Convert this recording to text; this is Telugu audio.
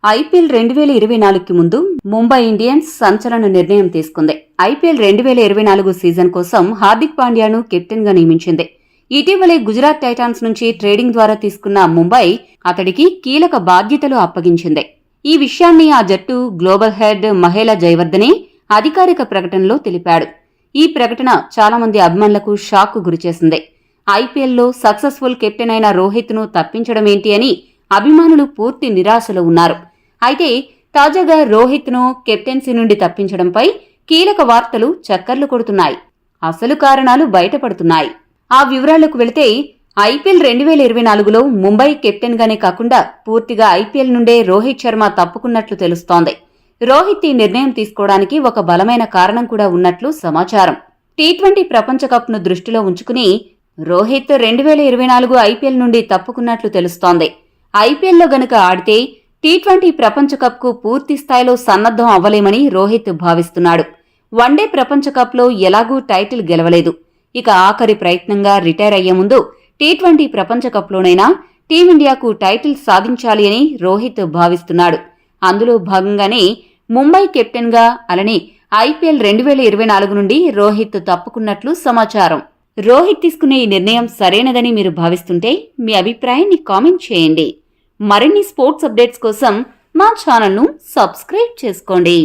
ఐపీఎల్ 2024కి ముందు ముంబై ఇండియన్స్ సంచలన నిర్ణయం తీసుకుంది. ఐపీఎల్ 2024 సీజన్ కోసం హార్దిక్ పాండ్యాను కెప్టెన్ గా నియమించింది. ఇటీవలే గుజరాత్ టైటాన్స్ నుంచి ట్రేడింగ్ ద్వారా తీసుకున్న ముంబై అతడికి కీలక బాధ్యతలు అప్పగించింది. ఈ విషయాన్ని ఆ జట్టు గ్లోబల్ హెడ్ మహేలా జయవర్ధనే అధికారిక ప్రకటనలో తెలిపాడు. ఈ ప్రకటన చాలా మంది అభిమానులకు షాక్ కు గురిచేసింది. ఐపీఎల్లో సక్సెస్ఫుల్ కెప్టెన్ అయిన రోహిత్ ను తప్పించడమేంటి అని అభిమానులు పూర్తి నిరాశలో ఉన్నారు. అయితే తాజాగా రోహిత్ ను కెప్టెన్సీ నుండి తప్పించడంపై కీలక వార్తలు చక్కర్లు కొడుతున్నాయి. అసలు కారణాలు బయటపడుతున్నాయి. ఆ వివరాలకు వెళితే ఐపీఎల్ 2024లో ముంబై కెప్టెన్ గానే కాకుండా పూర్తిగా ఐపీఎల్ నుండే రోహిత్ శర్మ తప్పుకున్నట్లు తెలుస్తోంది. రోహిత్ ఈ నిర్ణయం తీసుకోవడానికి ఒక బలమైన కారణం కూడా ఉన్నట్లు సమాచారం. టీ20 ప్రపంచ కప్ ను దృష్టిలో ఉంచుకుని రోహిత్ 2024 ఐపీఎల్ నుండి తప్పుకున్నట్లు తెలుస్తోంది. ఐపీఎల్లో గనుక ఆడితే టీ20 ప్రపంచ కప్ కు పూర్తి స్థాయిలో సన్నద్ధం అవ్వలేమని రోహిత్ భావిస్తున్నాడు. వన్డే ప్రపంచ కప్ లో ఎలాగూ టైటిల్ గెలవలేదు. ఇక ఆఖరి ప్రయత్నంగా రిటైర్ అయ్యే ముందు టీ20 ప్రపంచ కప్ లోనైనా టీమిండియాకు టైటిల్ సాధించాలి అని రోహిత్ భావిస్తున్నాడు. అందులో భాగంగానే ముంబై కెప్టెన్ గా అలానే ఐపీఎల్ 2024 నుండి రోహిత్ తప్పుకున్నట్లు సమాచారం. రోహిత్ తీసుకునే ఈ నిర్ణయం సరైనదని మీరు భావిస్తుంటే మీ అభిప్రాయాన్ని కామెంట్ చేయండి. మరిన్ని స్పోర్ట్స్ అప్డేట్స్ కోసం మా ఛానల్ను సబ్స్క్రైబ్ చేసుకోండి.